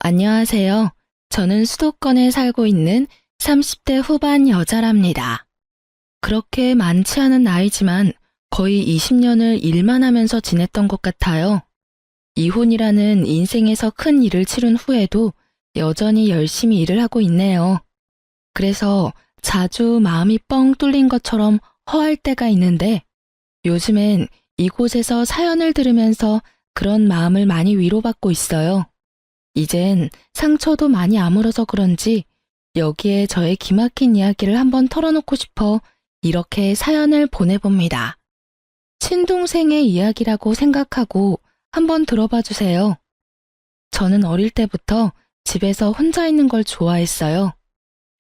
안녕하세요. 저는 수도권에 살고 있는 30대 후반 여자랍니다. 그렇게 많지 않은 나이지만 거의 20년을 일만 하면서 지냈던 것 같아요. 이혼이라는 인생에서 큰 일을 치른 후에도 여전히 열심히 일을 하고 있네요. 그래서 자주 마음이 뻥 뚫린 것처럼 허할 때가 있는데 요즘엔 이곳에서 사연을 들으면서 그런 마음을 많이 위로받고 있어요. 이젠 상처도 많이 아물어서 그런지 여기에 저의 기막힌 이야기를 한번 털어놓고 싶어 이렇게 사연을 보내봅니다. 친동생의 이야기라고 생각하고 한번 들어봐 주세요. 저는 어릴 때부터 집에서 혼자 있는 걸 좋아했어요.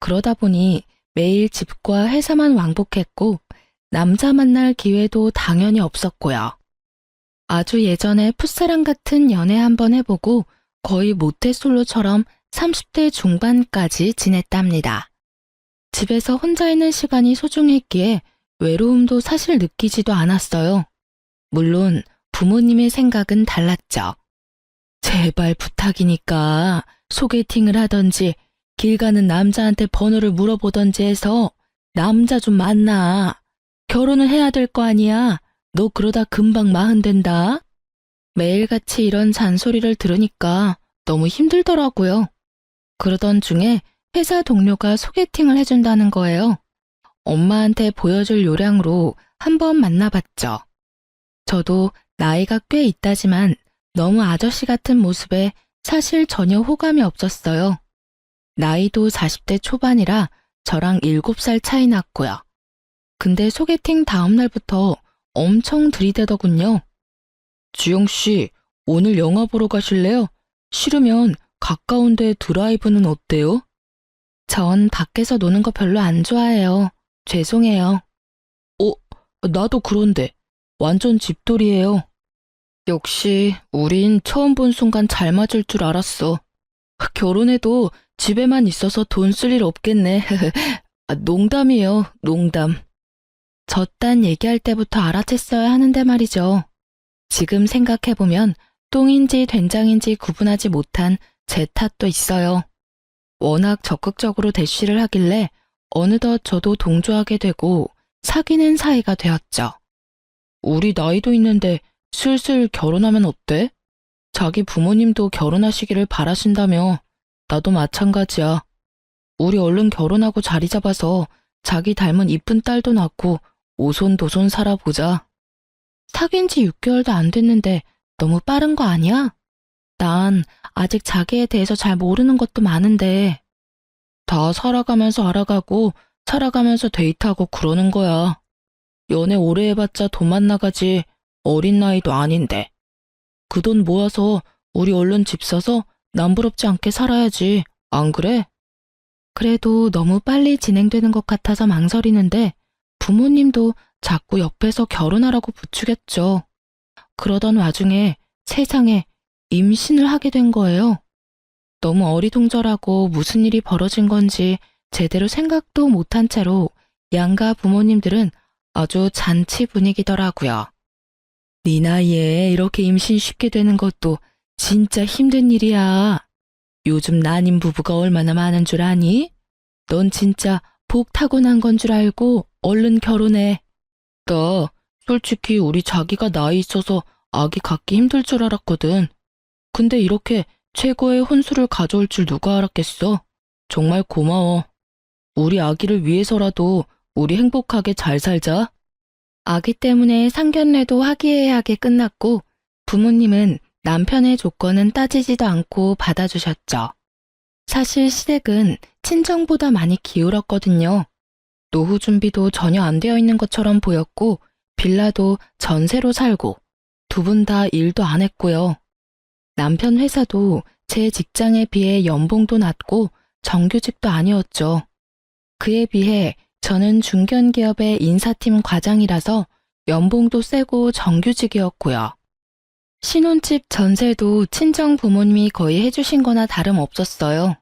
그러다 보니 매일 집과 회사만 왕복했고 남자 만날 기회도 당연히 없었고요. 아주 예전에 풋사랑 같은 연애 한번 해보고 거의 모태솔로처럼 30대 중반까지 지냈답니다. 집에서 혼자 있는 시간이 소중했기에 외로움도 사실 느끼지도 않았어요. 물론 부모님의 생각은 달랐죠. 제발 부탁이니까 소개팅을 하던지 길 가는 남자한테 번호를 물어보던지 해서 남자 좀 만나. 결혼을 해야 될 거 아니야. 너 그러다 금방 마흔 된다. 매일같이 이런 잔소리를 들으니까 너무 힘들더라고요. 그러던 중에 회사 동료가 소개팅을 해준다는 거예요. 엄마한테 보여줄 요량으로 한번 만나봤죠. 저도 나이가 꽤 있다지만 너무 아저씨 같은 모습에 사실 전혀 호감이 없었어요. 나이도 40대 초반이라 저랑 7살 차이 났고요. 근데 소개팅 다음 날부터 엄청 들이대더군요. 지영씨, 오늘 영화 보러 가실래요? 싫으면 가까운데 드라이브는 어때요? 전 밖에서 노는 거 별로 안 좋아해요. 죄송해요. 어, 나도 그런데. 완전 집돌이에요. 역시 우린 처음 본 순간 잘 맞을 줄 알았어. 결혼해도 집에만 있어서 돈 쓸 일 없겠네. 농담이에요, 농담. 저딴 얘기할 때부터 알아챘어야 하는데 말이죠. 지금 생각해보면 똥인지 된장인지 구분하지 못한 제 탓도 있어요. 워낙 적극적으로 대쉬를 하길래 어느덧 저도 동조하게 되고 사귀는 사이가 되었죠. 우리 나이도 있는데 슬슬 결혼하면 어때? 자기 부모님도 결혼하시기를 바라신다며. 나도 마찬가지야. 우리 얼른 결혼하고 자리 잡아서 자기 닮은 이쁜 딸도 낳고 오손도손 살아보자. 사귄 지 6개월도 안 됐는데 너무 빠른 거 아니야? 난 아직 자기에 대해서 잘 모르는 것도 많은데. 다 살아가면서 알아가고 살아가면서 데이트하고 그러는 거야. 연애 오래 해봤자 돈만 나가지 어린 나이도 아닌데. 그 돈 모아서 우리 얼른 집 사서 남부럽지 않게 살아야지. 안 그래? 그래도 너무 빨리 진행되는 것 같아서 망설이는데 부모님도 자꾸 옆에서 결혼하라고 부추겼죠. 그러던 와중에 세상에 임신을 하게 된 거예요. 너무 어리둥절하고 무슨 일이 벌어진 건지 제대로 생각도 못한 채로 양가 부모님들은 아주 잔치 분위기더라고요. 네 나이에 이렇게 임신 쉽게 되는 것도 진짜 힘든 일이야. 요즘 난임 부부가 얼마나 많은 줄 아니? 넌 진짜 복 타고난 건 줄 알고 얼른 결혼해. 나 솔직히 우리 자기가 나이 있어서 아기 갖기 힘들 줄 알았거든. 근데 이렇게 최고의 혼수를 가져올 줄 누가 알았겠어? 정말 고마워. 우리 아기를 위해서라도 우리 행복하게 잘 살자. 아기 때문에 상견례도 화기애애하게 끝났고 부모님은 남편의 조건은 따지지도 않고 받아주셨죠. 사실 시댁은 친정보다 많이 기울었거든요. 노후 준비도 전혀 안 되어 있는 것처럼 보였고 빌라도 전세로 살고 두 분 다 일도 안 했고요. 남편 회사도 제 직장에 비해 연봉도 낮고 정규직도 아니었죠. 그에 비해 저는 중견기업의 인사팀 과장이라서 연봉도 세고 정규직이었고요. 신혼집 전세도 친정 부모님이 거의 해주신 거나 다름없었어요.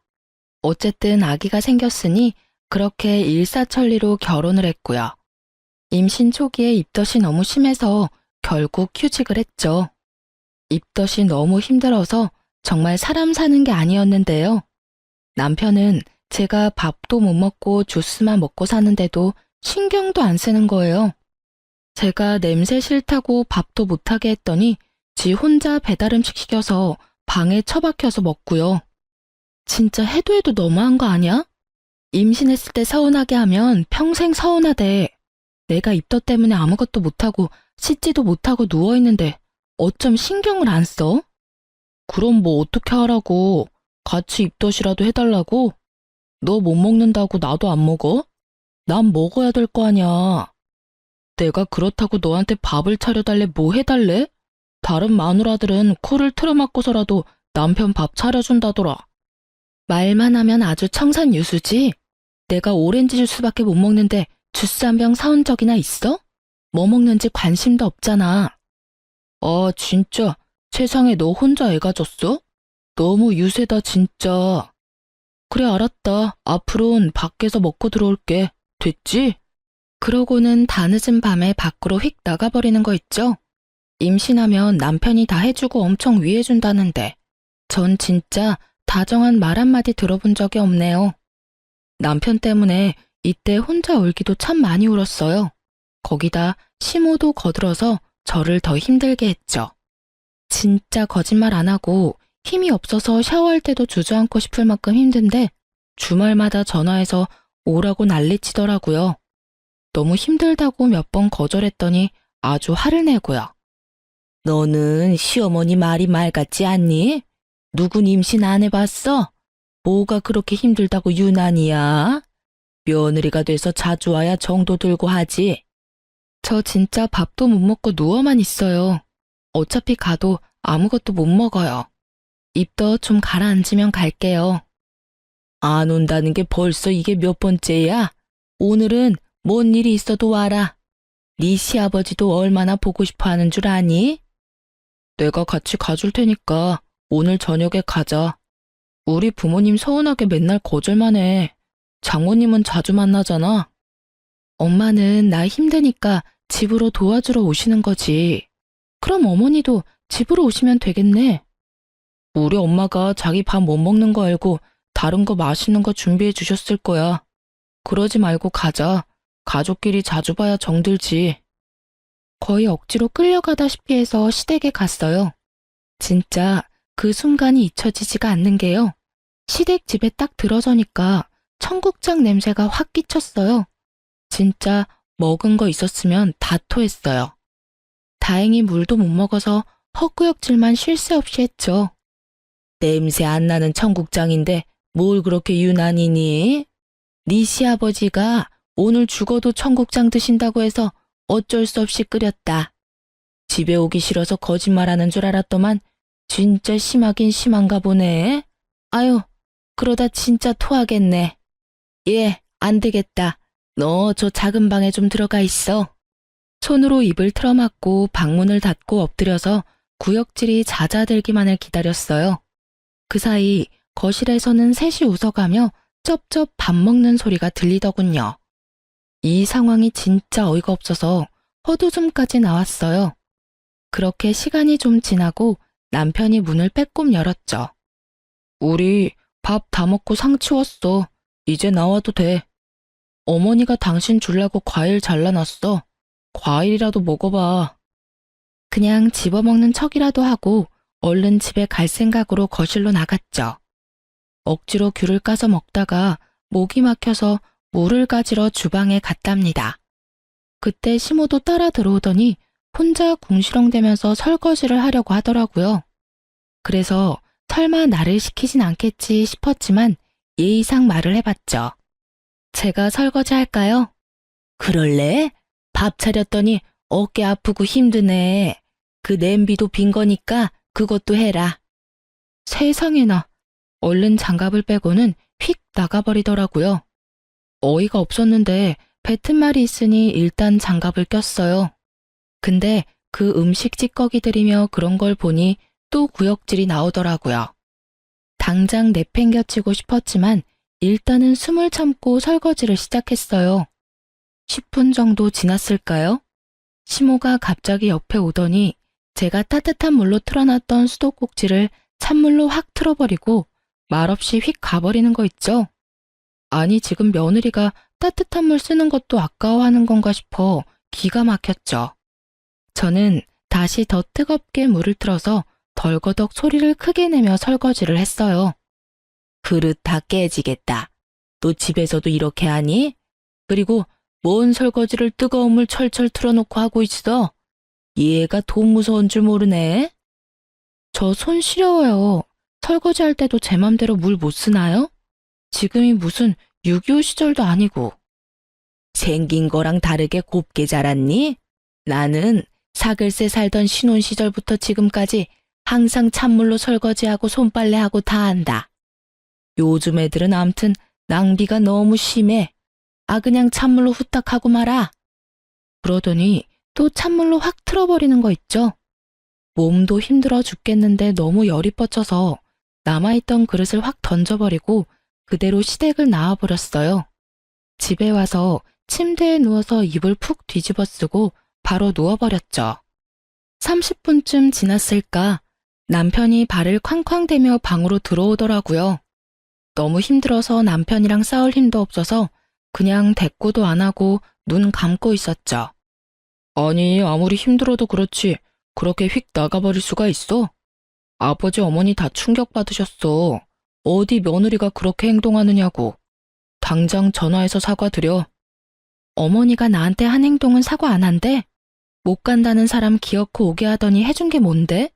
어쨌든 아기가 생겼으니 그렇게 일사천리로 결혼을 했고요. 임신 초기에 입덧이 너무 심해서 결국 휴직을 했죠. 입덧이 너무 힘들어서 정말 사람 사는 게 아니었는데요. 남편은 제가 밥도 못 먹고 주스만 먹고 사는데도 신경도 안 쓰는 거예요. 제가 냄새 싫다고 밥도 못하게 했더니 지 혼자 배달음식 시켜서 방에 처박혀서 먹고요. 진짜 해도 해도 너무한 거 아니야? 임신했을 때 서운하게 하면 평생 서운하대. 내가 입덧 때문에 아무것도 못하고 씻지도 못하고 누워있는데 어쩜 신경을 안 써? 그럼 뭐 어떻게 하라고? 같이 입덧이라도 해달라고? 너 못 먹는다고 나도 안 먹어? 난 먹어야 될 거 아니야. 내가 그렇다고 너한테 밥을 차려달래 뭐 해달래? 다른 마누라들은 코를 틀어막고서라도 남편 밥 차려준다더라. 말만 하면 아주 청산유수지? 내가 오렌지 주스밖에 못 먹는데 주스 한 병 사온 적이나 있어? 뭐 먹는지 관심도 없잖아. 아, 진짜 세상에 너 혼자 애 가졌어? 너무 유세다 진짜. 그래 알았다. 앞으로는 밖에서 먹고 들어올게. 됐지? 그러고는 다 늦은 밤에 밖으로 휙 나가버리는 거 있죠? 임신하면 남편이 다 해주고 엄청 위해준다는데 전 진짜 다정한 말 한마디 들어본 적이 없네요. 남편 때문에 이때 혼자 울기도 참 많이 울었어요. 거기다 시모도 거들어서 저를 더 힘들게 했죠. 진짜 거짓말 안 하고 힘이 없어서 샤워할 때도 주저앉고 싶을 만큼 힘든데 주말마다 전화해서 오라고 난리치더라고요. 너무 힘들다고 몇 번 거절했더니 아주 화를 내고요. 너는 시어머니 말이 말 같지 않니? 누군 임신 안 해봤어? 뭐가 그렇게 힘들다고 유난이야? 며느리가 돼서 자주 와야 정도 들고 하지. 저 진짜 밥도 못 먹고 누워만 있어요. 어차피 가도 아무것도 못 먹어요. 입도 좀 가라앉으면 갈게요. 안 온다는 게 벌써 이게 몇 번째야? 오늘은 뭔 일이 있어도 와라. 네 시아버지도 얼마나 보고 싶어 하는 줄 아니? 내가 같이 가줄 테니까 오늘 저녁에 가자. 우리 부모님 서운하게 맨날 거절만 해. 장모님은 자주 만나잖아. 엄마는 나 힘드니까 집으로 도와주러 오시는 거지. 그럼 어머니도 집으로 오시면 되겠네. 우리 엄마가 자기 밥 못 먹는 거 알고 다른 거 맛있는 거 준비해 주셨을 거야. 그러지 말고 가자. 가족끼리 자주 봐야 정들지. 거의 억지로 끌려가다시피 해서 시댁에 갔어요. 진짜 그 순간이 잊혀지지가 않는 게요. 시댁 집에 딱 들어서니까 청국장 냄새가 확 끼쳤어요. 진짜 먹은 거 있었으면 다 토했어요. 다행히 물도 못 먹어서 헛구역질만 쉴 새 없이 했죠. 냄새 안 나는 청국장인데 뭘 그렇게 유난이니? 네 시아버지가 오늘 죽어도 청국장 드신다고 해서 어쩔 수 없이 끓였다. 집에 오기 싫어서 거짓말하는 줄 알았더만 진짜 심하긴 심한가 보네. 아유, 그러다 진짜 토하겠네. 예, 안 되겠다. 너 저 작은 방에 좀 들어가 있어. 손으로 입을 틀어막고 방문을 닫고 엎드려서 구역질이 잦아들기만을 기다렸어요. 그 사이 거실에서는 셋이 웃어가며 쩝쩝 밥 먹는 소리가 들리더군요. 이 상황이 진짜 어이가 없어서 헛웃음까지 나왔어요. 그렇게 시간이 좀 지나고 남편이 문을 빼꼼 열었죠. 우리 밥 다 먹고 상 치웠어. 이제 나와도 돼. 어머니가 당신 주려고 과일 잘라놨어. 과일이라도 먹어봐. 그냥 집어먹는 척이라도 하고 얼른 집에 갈 생각으로 거실로 나갔죠. 억지로 귤을 까서 먹다가 목이 막혀서 물을 가지러 주방에 갔답니다. 그때 시모도 따라 들어오더니 혼자 궁시렁대면서 설거지를 하려고 하더라고요. 그래서 설마 나를 시키진 않겠지 싶었지만 예의상 말을 해봤죠. 제가 설거지 할까요? 그럴래? 밥 차렸더니 어깨 아프고 힘드네. 그 냄비도 빈 거니까 그것도 해라. 세상에나. 얼른 장갑을 빼고는 휙 나가버리더라고요. 어이가 없었는데 뱉은 말이 있으니 일단 장갑을 꼈어요. 근데 그 음식 찌꺼기들이며 그런 걸 보니 또 구역질이 나오더라고요. 당장 내팽겨치고 싶었지만 일단은 숨을 참고 설거지를 시작했어요. 10분 정도 지났을까요? 시모가 갑자기 옆에 오더니 제가 따뜻한 물로 틀어놨던 수도꼭지를 찬물로 확 틀어버리고 말없이 휙 가버리는 거 있죠? 아니, 지금 며느리가 따뜻한 물 쓰는 것도 아까워하는 건가 싶어 기가 막혔죠. 저는 다시 더 뜨겁게 물을 틀어서 덜거덕 소리를 크게 내며 설거지를 했어요. 그릇 다 깨지겠다. 너 집에서도 이렇게 하니? 그리고 뭔 설거지를 뜨거운 물 철철 틀어놓고 하고 있어? 얘가 돈 무서운 줄 모르네. 저 손 시려워요. 설거지할 때도 제 맘대로 물 못 쓰나요? 지금이 무슨 6.25 시절도 아니고. 생긴 거랑 다르게 곱게 자랐니? 나는 사글세 살던 신혼 시절부터 지금까지 항상 찬물로 설거지하고 손빨래하고 다 한다. 요즘 애들은 암튼 낭비가 너무 심해. 아, 그냥 찬물로 후딱 하고 말아. 그러더니 또 찬물로 확 틀어버리는 거 있죠? 몸도 힘들어 죽겠는데 너무 열이 뻗쳐서 남아있던 그릇을 확 던져버리고 그대로 시댁을 나와버렸어요. 집에 와서 침대에 누워서 이불 푹 뒤집어 쓰고 바로 누워버렸죠. 30분쯤 지났을까 남편이 발을 쾅쾅대며 방으로 들어오더라고요. 너무 힘들어서 남편이랑 싸울 힘도 없어서 그냥 대꾸도 안 하고 눈 감고 있었죠. 아니, 아무리 힘들어도 그렇지 그렇게 휙 나가버릴 수가 있어? 아버지 어머니 다 충격받으셨어. 어디 며느리가 그렇게 행동하느냐고. 당장 전화해서 사과드려. 어머니가 나한테 한 행동은 사과 안 한대? 못 간다는 사람 기어코 오게 하더니 해준 게 뭔데?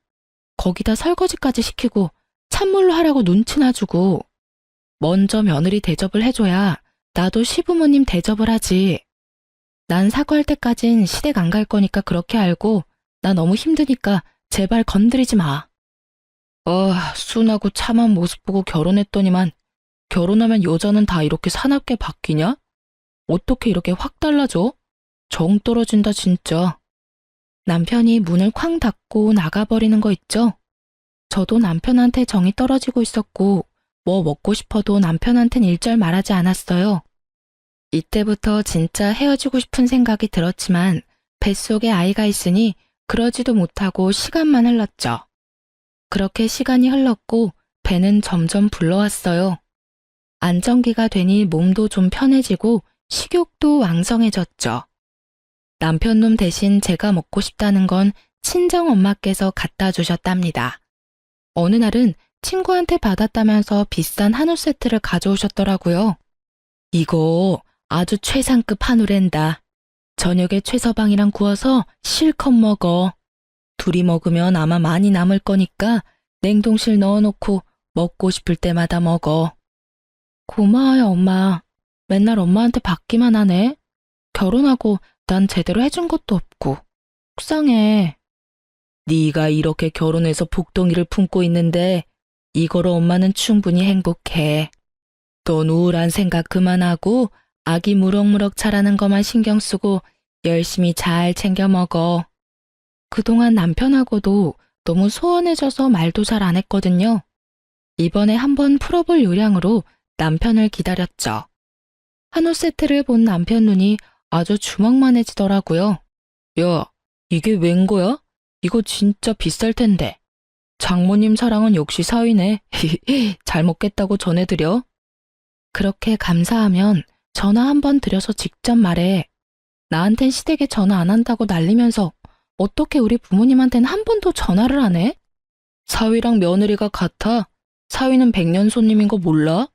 거기다 설거지까지 시키고 찬물로 하라고 눈치나 주고. 먼저 며느리 대접을 해줘야 나도 시부모님 대접을 하지. 난 사과할 때까진 시댁 안 갈 거니까 그렇게 알고 나 너무 힘드니까 제발 건드리지 마. 순하고 참한 모습 보고 결혼했더니만 결혼하면 여자는 다 이렇게 사납게 바뀌냐? 어떻게 이렇게 확 달라져? 정 떨어진다 진짜. 남편이 문을 쾅 닫고 나가버리는 거 있죠? 저도 남편한테 정이 떨어지고 있었고 뭐 먹고 싶어도 남편한텐 일절 말하지 않았어요. 이때부터 진짜 헤어지고 싶은 생각이 들었지만 뱃속에 아이가 있으니 그러지도 못하고 시간만 흘렀죠. 그렇게 시간이 흘렀고 배는 점점 불러왔어요. 안정기가 되니 몸도 좀 편해지고 식욕도 왕성해졌죠. 남편 놈 대신 제가 먹고 싶다는 건 친정엄마께서 갖다 주셨답니다. 어느 날은 친구한테 받았다면서 비싼 한우 세트를 가져오셨더라고요. 이거 아주 최상급 한우랜다. 저녁에 최서방이랑 구워서 실컷 먹어. 둘이 먹으면 아마 많이 남을 거니까 냉동실 넣어놓고 먹고 싶을 때마다 먹어. 고마워요, 엄마. 맨날 엄마한테 받기만 하네. 결혼하고 난 제대로 해준 것도 없고. 속상해. 네가 이렇게 결혼해서 복덩이를 품고 있는데 이거로 엄마는 충분히 행복해. 넌 우울한 생각 그만하고 아기 무럭무럭 자라는 것만 신경 쓰고 열심히 잘 챙겨 먹어. 그동안 남편하고도 너무 소원해져서 말도 잘 안 했거든요. 이번에 한번 풀어볼 요량으로 남편을 기다렸죠. 한우 세트를 본 남편 눈이 아주 주먹만해지더라고요. 야, 이게 웬 거야? 이거 진짜 비쌀 텐데. 장모님 사랑은 역시 사위네. 잘 먹겠다고 전해드려. 그렇게 감사하면 전화 한번 드려서 직접 말해. 나한텐 시댁에 전화 안 한다고 난리면서 어떻게 우리 부모님한텐 한 번도 전화를 안 해? 사위랑 며느리가 같아. 사위는 백년 손님인 거 몰라?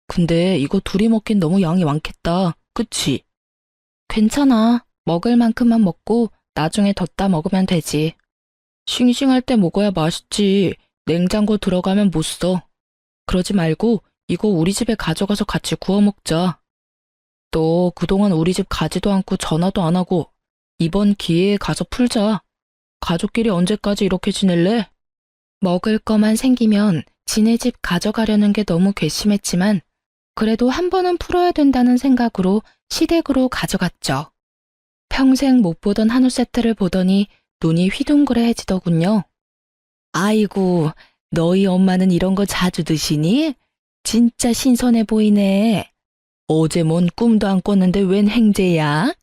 근데 이거 둘이 먹긴 너무 양이 많겠다. 그치? 괜찮아. 먹을 만큼만 먹고 나중에 덧다 먹으면 되지. 싱싱할 때 먹어야 맛있지. 냉장고 들어가면 못 써. 그러지 말고 이거 우리 집에 가져가서 같이 구워 먹자. 너 그동안 우리 집 가지도 않고 전화도 안 하고 이번 기회에 가서 풀자. 가족끼리 언제까지 이렇게 지낼래? 먹을 거만 생기면 지네 집 가져가려는 게 너무 괘씸했지만 그래도 한 번은 풀어야 된다는 생각으로 시댁으로 가져갔죠. 평생 못 보던 한우 세트를 보더니 눈이 휘둥그레해지더군요. 아이고, 너희 엄마는 이런 거 자주 드시니? 진짜 신선해 보이네. 어제 뭔 꿈도 안 꿨는데 웬 행제야?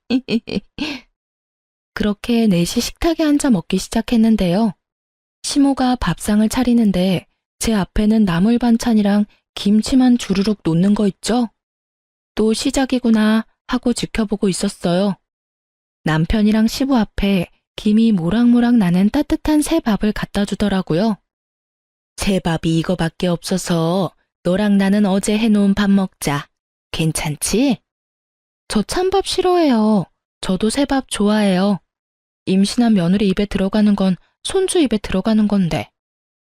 그렇게 넷이 식탁에 앉아 먹기 시작했는데요. 시모가 밥상을 차리는데 제 앞에는 나물 반찬이랑 김치만 주르륵 놓는 거 있죠? 또 시작이구나 하고 지켜보고 있었어요. 남편이랑 시부 앞에 김이 모락모락 나는 따뜻한 새 밥을 갖다 주더라고요. 새 밥이 이거밖에 없어서 너랑 나는 어제 해놓은 밥 먹자. 괜찮지? 저 찬밥 싫어해요. 저도 새밥 좋아해요. 임신한 며느리 입에 들어가는 건 손주 입에 들어가는 건데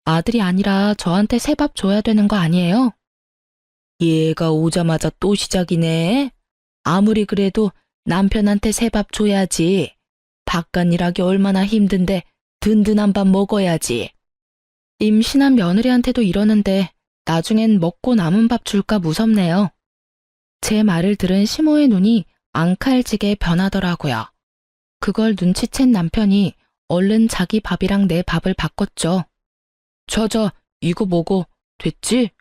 아들이 아니라 저한테 새밥 줘야 되는 거 아니에요? 얘가 오자마자 또 시작이네. 아무리 그래도 남편한테 새밥 줘야지. 바깥일하기 얼마나 힘든데 든든한 밥 먹어야지. 임신한 며느리한테도 이러는데 나중엔 먹고 남은 밥 줄까 무섭네요. 제 말을 들은 시모의 눈이 앙칼지게 변하더라고요. 그걸 눈치챈 남편이 얼른 자기 밥이랑 내 밥을 바꿨죠. 저저 이거 먹어. 됐지?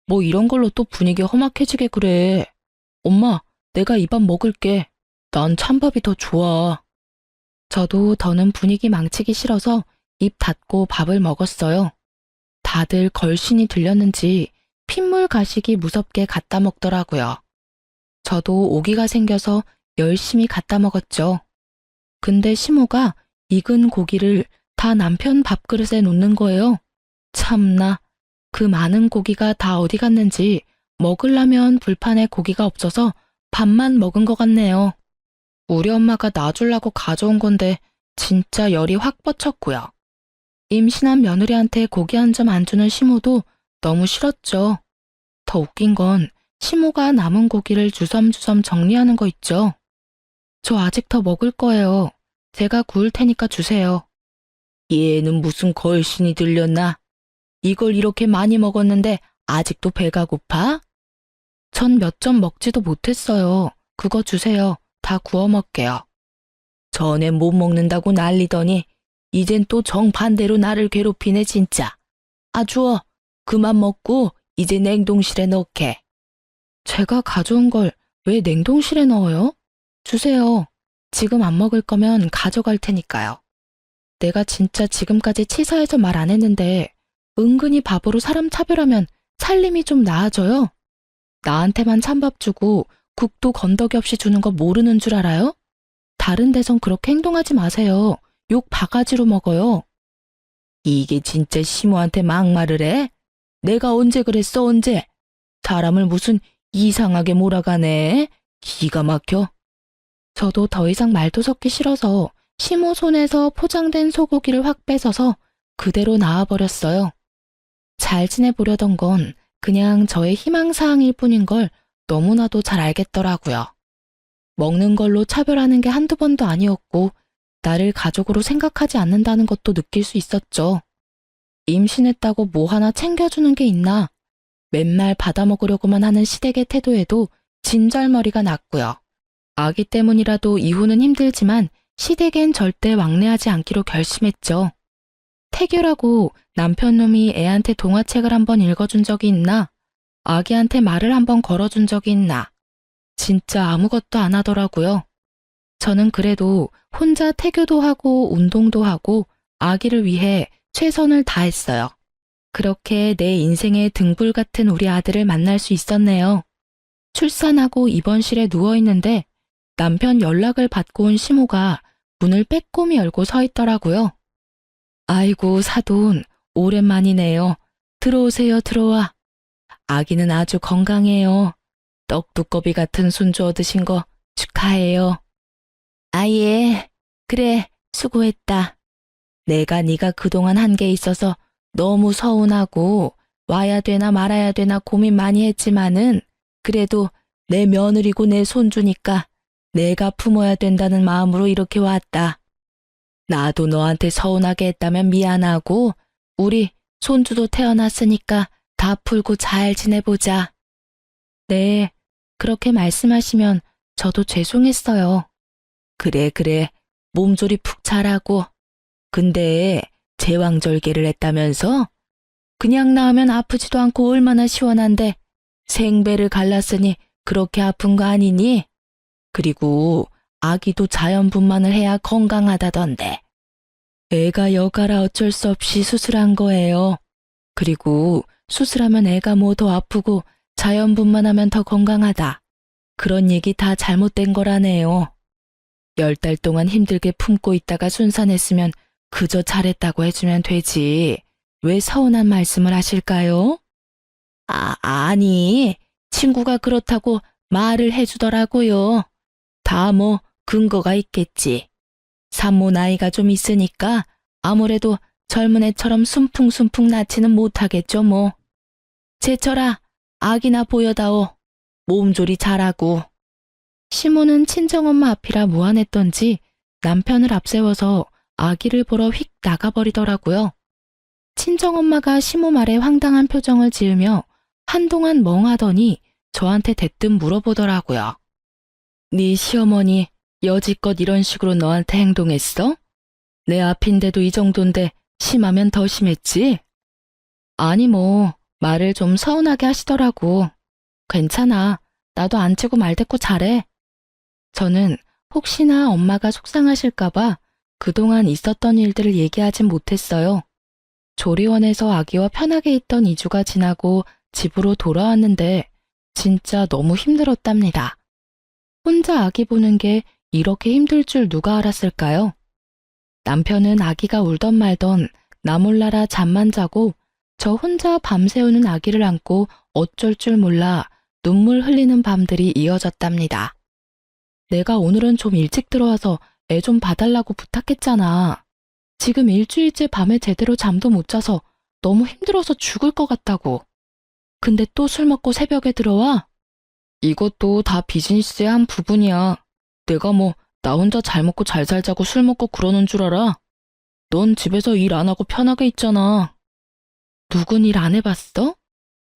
뭐 이런 걸로 또 분위기 험악해지게 그래. 엄마, 내가 이 밥 먹을게. 난 찬밥이 더 좋아. 저도 더는 분위기 망치기 싫어서 입 닫고 밥을 먹었어요. 다들 걸신이 들렸는지 핏물 가시기 무섭게 갖다 먹더라고요. 저도 오기가 생겨서 열심히 갖다 먹었죠. 근데 시모가 익은 고기를 다 남편 밥그릇에 놓는 거예요. 참나, 그 많은 고기가 다 어디 갔는지 먹으려면 불판에 고기가 없어서 밥만 먹은 것 같네요. 우리 엄마가 놔주려고 가져온 건데 진짜 열이 확 뻗쳤고요. 임신한 며느리한테 고기 한 점 안 주는 시모도 너무 싫었죠. 더 웃긴 건 시모가 남은 고기를 주섬주섬 정리하는 거 있죠. 저 아직 더 먹을 거예요. 제가 구울 테니까 주세요. 얘는 무슨 걸신이 들렸나? 이걸 이렇게 많이 먹었는데 아직도 배가 고파? 전 몇 점 먹지도 못했어요. 그거 주세요. 다 구워 먹게요. 전에 못 먹는다고 난리더니 이젠 또 정반대로 나를 괴롭히네 진짜. 아 주워. 그만 먹고 이제 냉동실에 넣게. 제가 가져온 걸 왜 냉동실에 넣어요? 주세요. 지금 안 먹을 거면 가져갈 테니까요. 내가 진짜 지금까지 치사해서 말 안 했는데 은근히 바보로 사람 차별하면 살림이 좀 나아져요? 나한테만 찬밥 주고 국도 건더기 없이 주는 거 모르는 줄 알아요? 다른 데선 그렇게 행동하지 마세요. 욕 바가지로 먹어요. 이게 진짜 시모한테 막말을 해? 내가 언제 그랬어 언제? 사람을 무슨 이상하게 몰아가네. 기가 막혀. 저도 더 이상 말도 섞기 싫어서 시모 손에서 포장된 소고기를 확 뺏어서 그대로 나와버렸어요. 잘 지내보려던 건 그냥 저의 희망사항일 뿐인 걸 너무나도 잘 알겠더라고요. 먹는 걸로 차별하는 게 한두 번도 아니었고 나를 가족으로 생각하지 않는다는 것도 느낄 수 있었죠. 임신했다고 뭐 하나 챙겨주는 게 있나? 맨날 받아먹으려고만 하는 시댁의 태도에도 진절머리가 났고요. 아기 때문이라도 이후는 힘들지만 시댁엔 절대 왕래하지 않기로 결심했죠. 태교라고 남편놈이 애한테 동화책을 한번 읽어준 적이 있나? 아기한테 말을 한번 걸어준 적이 있나? 진짜 아무것도 안 하더라고요. 저는 그래도 혼자 태교도 하고 운동도 하고 아기를 위해 최선을 다했어요. 그렇게 내 인생의 등불 같은 우리 아들을 만날 수 있었네요. 출산하고 입원실에 누워있는데 남편 연락을 받고 온 시모가 문을 빼꼼히 열고 서 있더라고요. 아이고 사돈, 오랜만이네요. 들어오세요 들어와. 아기는 아주 건강해요. 떡두꺼비 같은 손주 얻으신 거 축하해요. 아예, 그래 수고했다. 내가 네가 그동안 한 게 있어서 너무 서운하고 와야 되나 말아야 되나 고민 많이 했지만은 그래도 내 며느리고 내 손주니까 내가 품어야 된다는 마음으로 이렇게 왔다. 나도 너한테 서운하게 했다면 미안하고 우리 손주도 태어났으니까 다 풀고 잘 지내보자. 네, 그렇게 말씀하시면 저도 죄송했어요. 그래, 몸조리 푹 잘하고. 근데 제왕절개를 했다면서? 그냥 낳으면 아프지도 않고 얼마나 시원한데 생배를 갈랐으니 그렇게 아픈 거 아니니? 그리고 아기도 자연분만을 해야 건강하다던데. 애가 여가라 어쩔 수 없이 수술한 거예요. 그리고 수술하면 애가 뭐 더 아프고 자연분만하면 더 건강하다. 그런 얘기 다 잘못된 거라네요. 10달 동안 힘들게 품고 있다가 순산했으면 그저 잘했다고 해주면 되지. 왜 서운한 말씀을 하실까요? 아니, 친구가 그렇다고 말을 해주더라고요. 다 뭐 근거가 있겠지. 산모 나이가 좀 있으니까 아무래도 젊은 애처럼 순풍순풍 낳지는 못하겠죠 뭐. 제철아, 아기나 보여다오. 몸조리 잘하고. 시모는 친정엄마 앞이라 무안했던지 남편을 앞세워서 아기를 보러 휙 나가버리더라고요. 친정엄마가 시모 말에 황당한 표정을 지으며 한동안 멍하더니 저한테 대뜸 물어보더라고요. 네 시어머니 여지껏 이런 식으로 너한테 행동했어? 내 앞인데도 이 정도인데 심하면 더 심했지? 아니 뭐 말을 좀 서운하게 하시더라고. 괜찮아. 나도 안 치고 말 대꾸 잘해. 저는 혹시나 엄마가 속상하실까봐 그동안 있었던 일들을 얘기하진 못했어요. 조리원에서 아기와 편하게 있던 2주가 지나고 집으로 돌아왔는데 진짜 너무 힘들었답니다. 혼자 아기 보는 게 이렇게 힘들 줄 누가 알았을까요? 남편은 아기가 울던 말던 나 몰라라 잠만 자고 저 혼자 밤새우는 아기를 안고 어쩔 줄 몰라 눈물 흘리는 밤들이 이어졌답니다. 내가 오늘은 좀 일찍 들어와서 애 좀 봐달라고 부탁했잖아. 지금 일주일째 밤에 제대로 잠도 못 자서 너무 힘들어서 죽을 것 같다고. 근데 또 술 먹고 새벽에 들어와? 이것도 다 비즈니스의 한 부분이야. 내가 뭐 나 혼자 잘 먹고 잘 살자고 술 먹고 그러는 줄 알아? 넌 집에서 일 안 하고 편하게 있잖아. 누군 일 안 해봤어?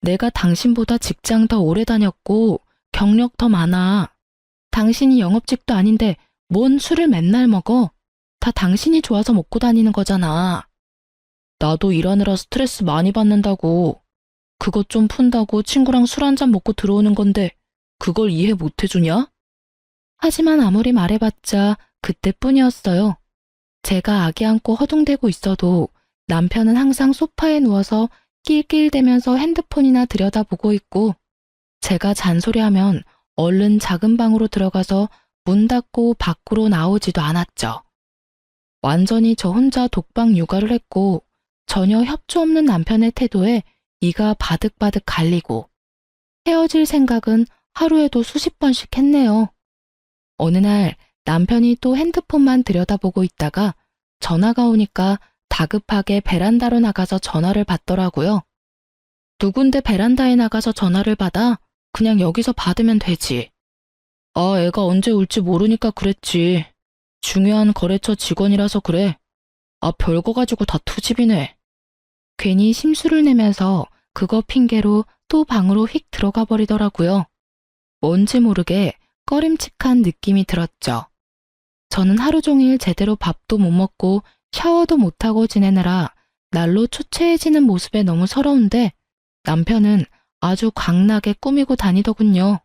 내가 당신보다 직장 더 오래 다녔고 경력 더 많아. 당신이 영업직도 아닌데 뭔 술을 맨날 먹어? 다 당신이 좋아서 먹고 다니는 거잖아. 나도 일하느라 스트레스 많이 받는다고. 그것 좀 푼다고 친구랑 술 한잔 먹고 들어오는 건데 그걸 이해 못 해주냐? 하지만 아무리 말해봤자 그때뿐이었어요. 제가 아기 안고 허둥대고 있어도 남편은 항상 소파에 누워서 낄낄대면서 핸드폰이나 들여다보고 있고 제가 잔소리하면 얼른 작은 방으로 들어가서 문 닫고 밖으로 나오지도 않았죠. 완전히 저 혼자 독방 육아를 했고 전혀 협조 없는 남편의 태도에 이가 바득바득 갈리고 헤어질 생각은 하루에도 수십 번씩 했네요. 어느 날 남편이 또 핸드폰만 들여다보고 있다가 전화가 오니까 다급하게 베란다로 나가서 전화를 받더라고요. 누군데 베란다에 나가서 전화를 받아? 그냥 여기서 받으면 되지. 아, 애가 언제 올지 모르니까 그랬지. 중요한 거래처 직원이라서 그래. 아, 별거 가지고 다 투집이네. 괜히 심술을 내면서 그거 핑계로 또 방으로 휙 들어가 버리더라고요. 뭔지 모르게 꺼림칙한 느낌이 들었죠. 저는 하루 종일 제대로 밥도 못 먹고 샤워도 못하고 지내느라 날로 초췌해지는 모습에 너무 서러운데 남편은 아주 광나게 꾸미고 다니더군요.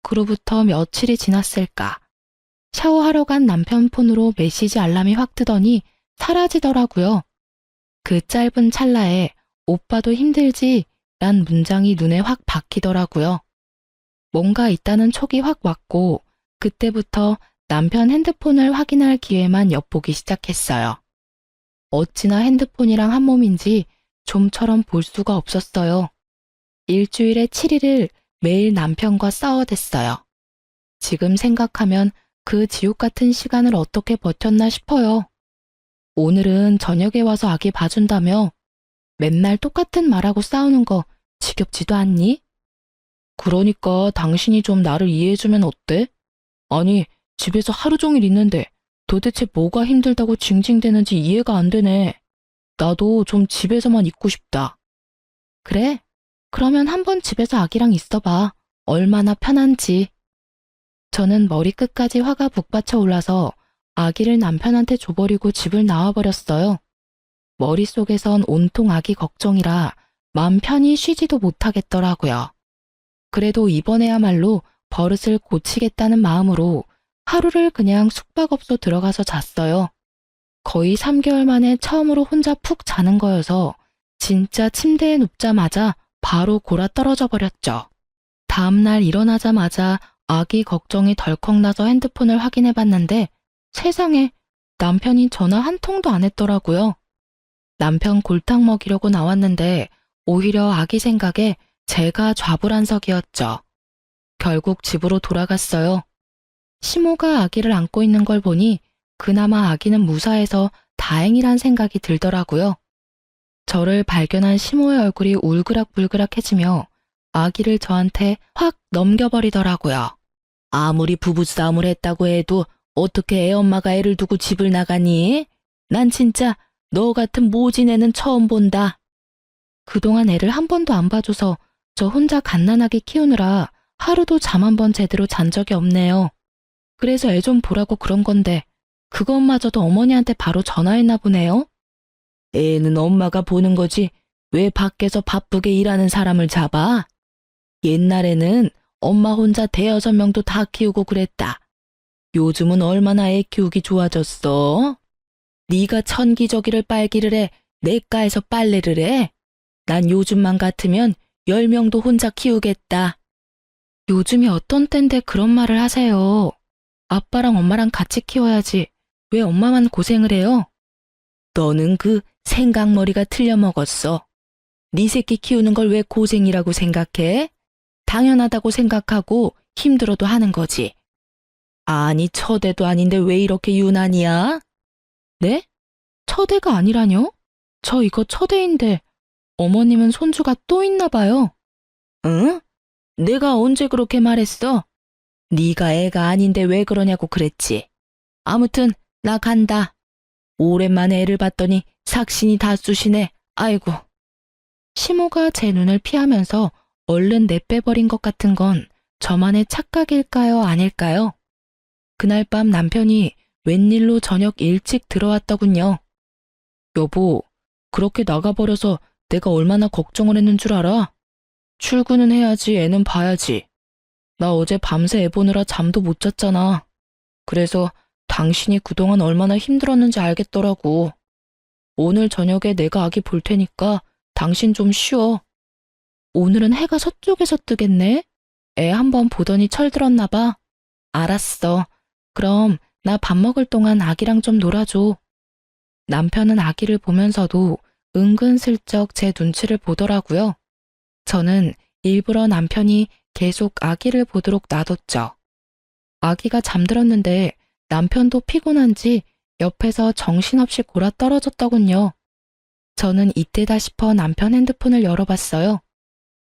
그로부터 며칠이 지났을까. 샤워하러 간 남편 폰으로 메시지 알람이 확 뜨더니 사라지더라고요. 그 짧은 찰나에 오빠도 힘들지? 란 문장이 눈에 확 박히더라고요. 뭔가 있다는 촉이 확 왔고 그때부터 남편 핸드폰을 확인할 기회만 엿보기 시작했어요. 어찌나 핸드폰이랑 한 몸인지 좀처럼 볼 수가 없었어요. 일주일에 7일을 매일 남편과 싸워댔어요. 지금 생각하면 그 지옥 같은 시간을 어떻게 버텼나 싶어요. 오늘은 저녁에 와서 아기 봐준다며 맨날 똑같은 말하고 싸우는 거 지겹지도 않니? 그러니까 당신이 좀 나를 이해해주면 어때? 아니, 집에서 하루 종일 있는데 도대체 뭐가 힘들다고 징징대는지 이해가 안 되네. 나도 좀 집에서만 있고 싶다. 그래? 그러면 한번 집에서 아기랑 있어봐. 얼마나 편한지. 저는 머리끝까지 화가 북받쳐 올라서 아기를 남편한테 줘버리고 집을 나와버렸어요. 머릿속에선 온통 아기 걱정이라 맘 편히 쉬지도 못하겠더라고요. 그래도 이번에야말로 버릇을 고치겠다는 마음으로 하루를 그냥 숙박업소 들어가서 잤어요. 거의 3개월 만에 처음으로 혼자 푹 자는 거여서 진짜 침대에 눕자마자 바로 골아 떨어져 버렸죠. 다음날 일어나자마자 아기 걱정이 덜컥 나서 핸드폰을 확인해 봤는데 세상에 남편이 전화 한 통도 안 했더라고요. 남편 골탕 먹이려고 나왔는데 오히려 아기 생각에 제가 좌불안석이었죠. 결국 집으로 돌아갔어요. 시모가 아기를 안고 있는 걸 보니 그나마 아기는 무사해서 다행이란 생각이 들더라고요. 저를 발견한 시모의 얼굴이 울그락불그락해지며 아기를 저한테 확 넘겨버리더라고요. 아무리 부부싸움을 했다고 해도 어떻게 애엄마가 애를 두고 집을 나가니? 난 진짜 너 같은 모진 애는 처음 본다. 그동안 애를 한 번도 안 봐줘서 저 혼자 갓난아기 키우느라 하루도 잠 한 번 제대로 잔 적이 없네요. 그래서 애 좀 보라고 그런 건데 그것마저도 어머니한테 바로 전화했나 보네요. 애는 엄마가 보는 거지 왜 밖에서 바쁘게 일하는 사람을 잡아? 옛날에는 엄마 혼자 대여섯 명도 다 키우고 그랬다. 요즘은 얼마나 애 키우기 좋아졌어? 네가 천기저귀를 빨기를 해, 내과에서 빨래를 해? 난 요즘만 같으면 10명도 혼자 키우겠다. 요즘이 어떤 땐데 그런 말을 하세요. 아빠랑 엄마랑 같이 키워야지. 왜 엄마만 고생을 해요? 너는 그 생각머리가 틀려먹었어. 네 새끼 키우는 걸 왜 고생이라고 생각해? 당연하다고 생각하고 힘들어도 하는 거지. 아니, 처대도 아닌데 왜 이렇게 유난이야? 네? 처대가 아니라뇨? 저 이거 처대인데 어머님은 손주가 또 있나 봐요. 응? 내가 언제 그렇게 말했어? 네가 애가 아닌데 왜 그러냐고 그랬지. 아무튼 나 간다. 오랜만에 애를 봤더니 삭신이 다 쑤시네. 아이고. 시모가 제 눈을 피하면서 얼른 내빼버린 것 같은 건 저만의 착각일까요, 아닐까요? 그날 밤 남편이 웬일로 저녁 일찍 들어왔더군요. 여보, 그렇게 나가버려서 내가 얼마나 걱정을 했는 줄 알아? 출근은 해야지, 애는 봐야지. 나 어제 밤새 애 보느라 잠도 못 잤잖아. 그래서 당신이 그동안 얼마나 힘들었는지 알겠더라고. 오늘 저녁에 내가 아기 볼 테니까 당신 좀 쉬어. 오늘은 해가 서쪽에서 뜨겠네? 애 한번 보더니 철들었나 봐. 알았어. 그럼 나 밥 먹을 동안 아기랑 좀 놀아줘. 남편은 아기를 보면서도 은근슬쩍 제 눈치를 보더라고요. 저는 일부러 남편이 계속 아기를 보도록 놔뒀죠. 아기가 잠들었는데 남편도 피곤한지 옆에서 정신없이 골아 떨어졌더군요. 저는 이때다 싶어 남편 핸드폰을 열어봤어요.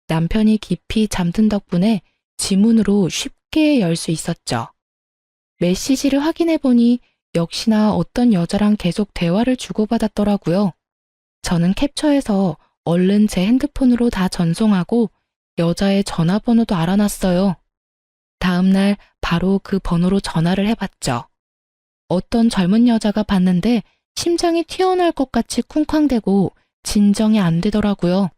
남편이 깊이 잠든 덕분에 지문으로 쉽게 열 수 있었죠. 메시지를 확인해보니 역시나 어떤 여자랑 계속 대화를 주고받았더라고요. 저는 캡처해서 얼른 제 핸드폰으로 다 전송하고 여자의 전화번호도 알아놨어요. 다음날 바로 그 번호로 전화를 해봤죠. 어떤 젊은 여자가 봤는데 심장이 튀어나올 것 같이 쿵쾅대고 진정이 안 되더라고요.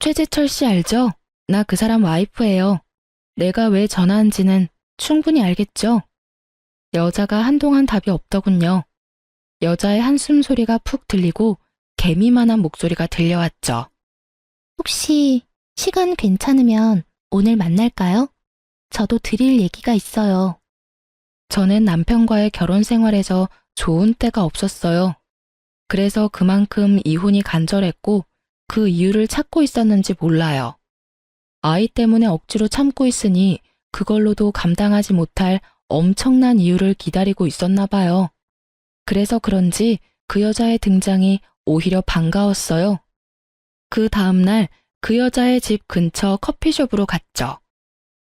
최재철 씨 알죠? 나 그 사람 와이프예요. 내가 왜 전화한지는 충분히 알겠죠? 여자가 한동안 답이 없더군요. 여자의 한숨 소리가 푹 들리고 개미만한 목소리가 들려왔죠. 혹시 시간 괜찮으면 오늘 만날까요? 저도 드릴 얘기가 있어요. 저는 남편과의 결혼 생활에서 좋은 때가 없었어요. 그래서 그만큼 이혼이 간절했고 그 이유를 찾고 있었는지 몰라요. 아이 때문에 억지로 참고 있으니 그걸로도 감당하지 못할 엄청난 이유를 기다리고 있었나 봐요. 그래서 그런지 그 여자의 등장이 오히려 반가웠어요. 그 다음날 그 여자의 집 근처 커피숍으로 갔죠.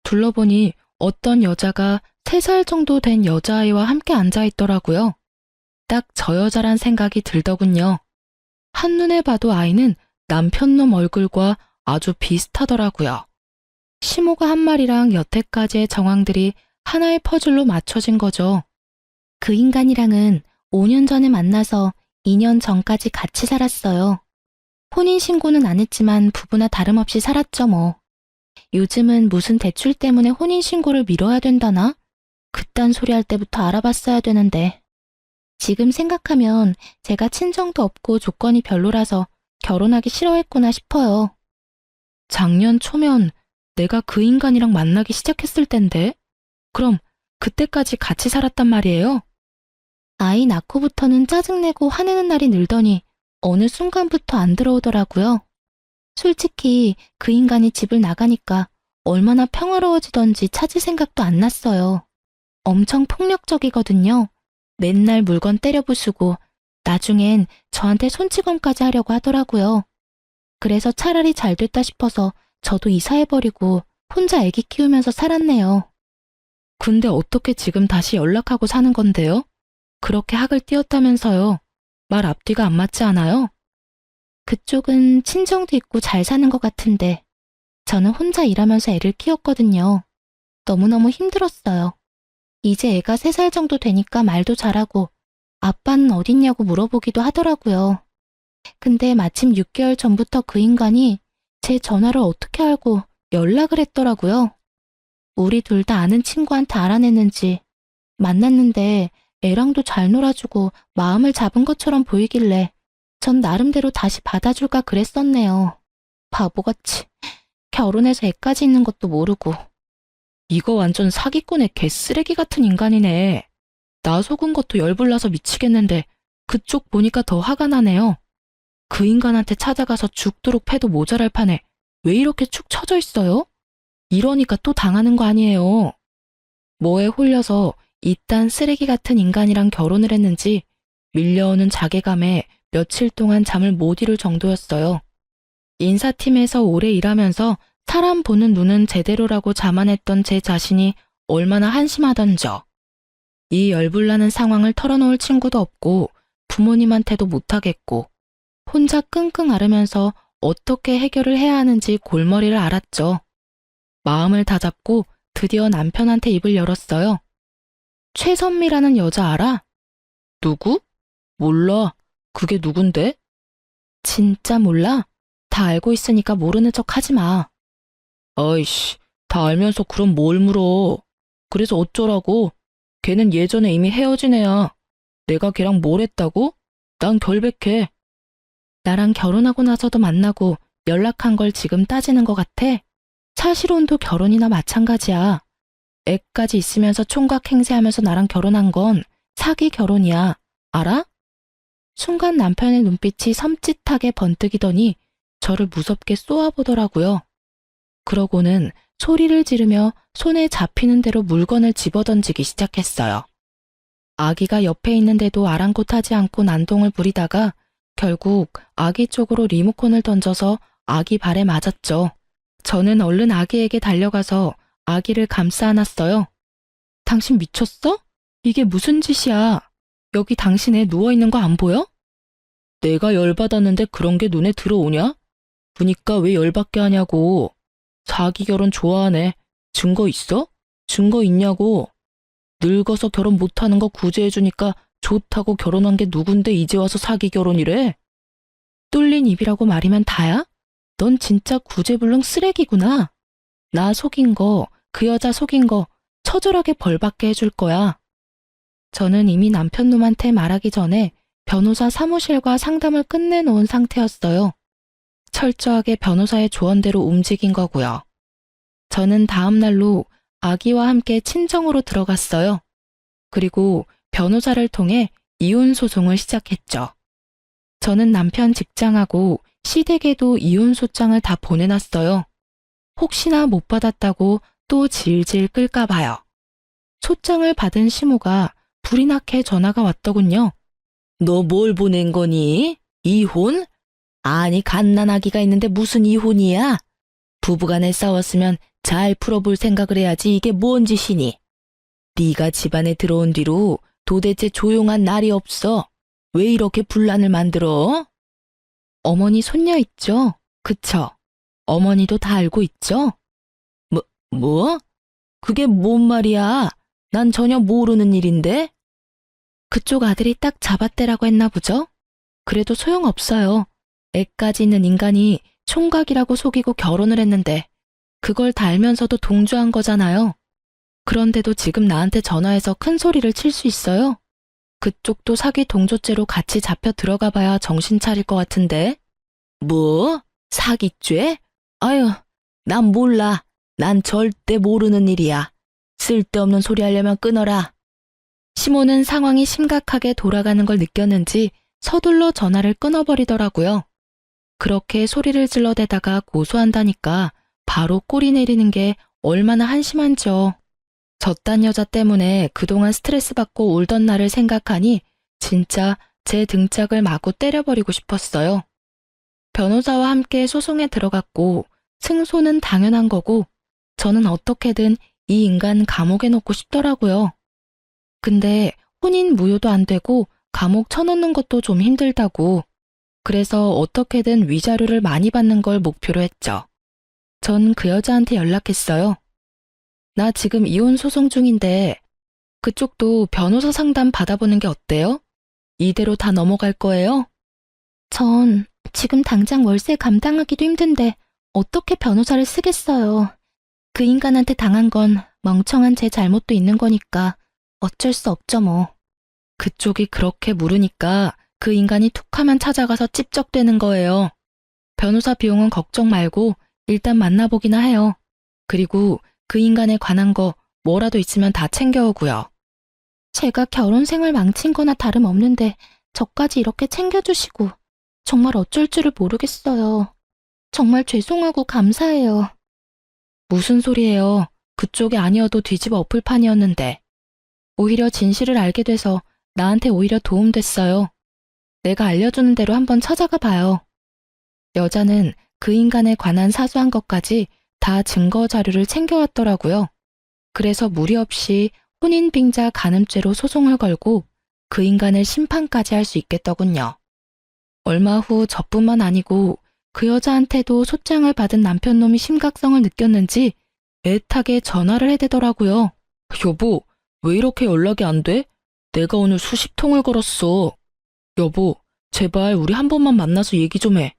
둘러보니 어떤 여자가 3살 정도 된 여자아이와 함께 앉아있더라고요. 딱 저 여자란 생각이 들더군요. 한눈에 봐도 아이는 남편놈 얼굴과 아주 비슷하더라고요. 시모가 한 마리랑 여태까지의 정황들이 하나의 퍼즐로 맞춰진 거죠. 그 인간이랑은 5년 전에 만나서 2년 전까지 같이 살았어요. 혼인신고는 안 했지만 부부나 다름없이 살았죠 뭐. 요즘은 무슨 대출 때문에 혼인신고를 미뤄야 된다나? 그딴 소리 할 때부터 알아봤어야 되는데. 지금 생각하면 제가 친정도 없고 조건이 별로라서 결혼하기 싫어했구나 싶어요. 작년 초면 내가 그 인간이랑 만나기 시작했을 땐데? 그럼 그때까지 같이 살았단 말이에요? 아이 낳고부터는 짜증내고 화내는 날이 늘더니 어느 순간부터 안 들어오더라고요. 솔직히 그 인간이 집을 나가니까 얼마나 평화로워지던지 찾을 생각도 안 났어요. 엄청 폭력적이거든요. 맨날 물건 때려 부수고 나중엔 저한테 손찌검까지 하려고 하더라고요. 그래서 차라리 잘 됐다 싶어서 저도 이사해버리고 혼자 아기 키우면서 살았네요. 근데 어떻게 지금 다시 연락하고 사는 건데요? 그렇게 학을 띄웠다면서요. 말 앞뒤가 안 맞지 않아요? 그쪽은 친정도 있고 잘 사는 것 같은데 저는 혼자 일하면서 애를 키웠거든요. 너무너무 힘들었어요. 이제 애가 3살 정도 되니까 말도 잘하고 아빠는 어딨냐고 물어보기도 하더라고요. 근데 마침 6개월 전부터 그 인간이 제 전화를 어떻게 알고 연락을 했더라고요. 우리 둘 다 아는 친구한테 알아냈는지 만났는데 애랑도 잘 놀아주고 마음을 잡은 것처럼 보이길래 전 나름대로 다시 받아줄까 그랬었네요. 바보같이 결혼해서 애까지 있는 것도 모르고. 이거 완전 사기꾼의 개쓰레기 같은 인간이네. 나 속은 것도 열불나서 미치겠는데 그쪽 보니까 더 화가 나네요. 그 인간한테 찾아가서 죽도록 패도 모자랄 판에 왜 이렇게 축 처져 있어요? 이러니까 또 당하는 거 아니에요. 뭐에 홀려서 이딴 쓰레기 같은 인간이랑 결혼을 했는지 밀려오는 자괴감에 며칠 동안 잠을 못 이룰 정도였어요. 인사팀에서 오래 일하면서 사람 보는 눈은 제대로라고 자만했던 제 자신이 얼마나 한심하던져. 이 열불나는 상황을 털어놓을 친구도 없고 부모님한테도 못하겠고 혼자 끙끙 앓으면서 어떻게 해결을 해야 하는지 골머리를 앓았죠. 마음을 다잡고 드디어 남편한테 입을 열었어요. 최선미라는 여자 알아? 누구? 몰라. 그게 누군데? 진짜 몰라? 다 알고 있으니까 모르는 척 하지 마. 아이씨, 다 알면서 그럼 뭘 물어. 그래서 어쩌라고? 걔는 예전에 이미 헤어진 애야. 내가 걔랑 뭘 했다고? 난 결백해. 나랑 결혼하고 나서도 만나고 연락한 걸 지금 따지는 것 같아? 사실혼도 결혼이나 마찬가지야. 애까지 있으면서 총각 행세하면서 나랑 결혼한 건 사기 결혼이야. 알아? 순간 남편의 눈빛이 섬찟하게 번뜩이더니 저를 무섭게 쏘아보더라고요. 그러고는 소리를 지르며 손에 잡히는 대로 물건을 집어던지기 시작했어요. 아기가 옆에 있는데도 아랑곳하지 않고 난동을 부리다가 결국 아기 쪽으로 리모컨을 던져서 아기 발에 맞았죠. 저는 얼른 아기에게 달려가서 아기를 감싸 안았어요. 당신 미쳤어? 이게 무슨 짓이야? 여기 당신 애 누워있는 거 안 보여? 내가 열받았는데 그런 게 눈에 들어오냐? 그니까 왜 열받게 하냐고. 사기 결혼 좋아하네. 증거 있어? 증거 있냐고. 늙어서 결혼 못하는 거 구제해주니까 좋다고 결혼한 게 누군데 이제 와서 사기 결혼이래? 뚫린 입이라고 말이면 다야? 넌 진짜 구제불능 쓰레기구나. 나 속인 거, 그 여자 속인 거 처절하게 벌받게 해줄 거야. 저는 이미 남편 놈한테 말하기 전에 변호사 사무실과 상담을 끝내놓은 상태였어요. 철저하게 변호사의 조언대로 움직인 거고요. 저는 다음 날로 아기와 함께 친정으로 들어갔어요. 그리고 변호사를 통해 이혼 소송을 시작했죠. 저는 남편 직장하고 시댁에도 이혼 소장을 다 보내놨어요. 혹시나 못 받았다고 또 질질 끌까 봐요. 소장을 받은 시모가 불이 나게 전화가 왔더군요. 너 뭘 보낸 거니? 이혼? 아니 갓난아기가 있는데 무슨 이혼이야? 부부간에 싸웠으면 잘 풀어볼 생각을 해야지 이게 뭔 짓이니? 네가 집안에 들어온 뒤로 도대체 조용한 날이 없어. 왜 이렇게 분란을 만들어? 어머니 손녀 있죠? 그쵸? 어머니도 다 알고 있죠? 뭐? 그게 뭔 말이야? 난 전혀 모르는 일인데? 그쪽 아들이 딱 잡았대라고 했나 보죠? 그래도 소용없어요. 애까지 있는 인간이 총각이라고 속이고 결혼을 했는데 그걸 다 알면서도 동조한 거잖아요. 그런데도 지금 나한테 전화해서 큰 소리를 칠 수 있어요? 그쪽도 사기 동조죄로 같이 잡혀 들어가 봐야 정신 차릴 것 같은데. 뭐? 사기죄? 아유, 난 몰라. 난 절대 모르는 일이야. 쓸데없는 소리 하려면 끊어라. 시모는 상황이 심각하게 돌아가는 걸 느꼈는지 서둘러 전화를 끊어버리더라고요. 그렇게 소리를 질러대다가 고소한다니까 바로 꼬리 내리는 게 얼마나 한심한지요. 저딴 여자 때문에 그동안 스트레스 받고 울던 나를 생각하니 진짜 제 등짝을 마구 때려버리고 싶었어요. 변호사와 함께 소송에 들어갔고 승소는 당연한 거고 저는 어떻게든 이 인간 감옥에 넣고 싶더라고요. 근데 혼인 무효도 안 되고 감옥 쳐넣는 것도 좀 힘들다고. 그래서 어떻게든 위자료를 많이 받는 걸 목표로 했죠. 전 그 여자한테 연락했어요. 나 지금 이혼 소송 중인데 그쪽도 변호사 상담 받아보는 게 어때요? 이대로 다 넘어갈 거예요? 전 지금 당장 월세 감당하기도 힘든데 어떻게 변호사를 쓰겠어요. 그 인간한테 당한 건 멍청한 제 잘못도 있는 거니까 어쩔 수 없죠 뭐. 그쪽이 그렇게 물으니까 그 인간이 툭하면 찾아가서 찝적대는 거예요. 변호사 비용은 걱정 말고 일단 만나보기나 해요. 그리고 그 인간에 관한 거 뭐라도 있으면 다 챙겨오고요. 제가 결혼 생활 망친 거나 다름없는데 저까지 이렇게 챙겨주시고 정말 어쩔 줄을 모르겠어요. 정말 죄송하고 감사해요. 무슨 소리예요. 그쪽이 아니어도 뒤집어 엎을 판이었는데. 오히려 진실을 알게 돼서 나한테 오히려 도움됐어요. 내가 알려주는 대로 한번 찾아가 봐요. 여자는 그 인간에 관한 사소한 것까지 다 증거 자료를 챙겨왔더라고요. 그래서 무리 없이 혼인빙자 간음죄로 소송을 걸고 그 인간을 심판까지 할 수 있겠더군요. 얼마 후 저뿐만 아니고 그 여자한테도 소장을 받은 남편놈이 심각성을 느꼈는지 애타게 전화를 해대더라고요. 여보, 왜 이렇게 연락이 안 돼? 내가 오늘 수십 통을 걸었어. 여보, 제발 우리 한 번만 만나서 얘기 좀 해.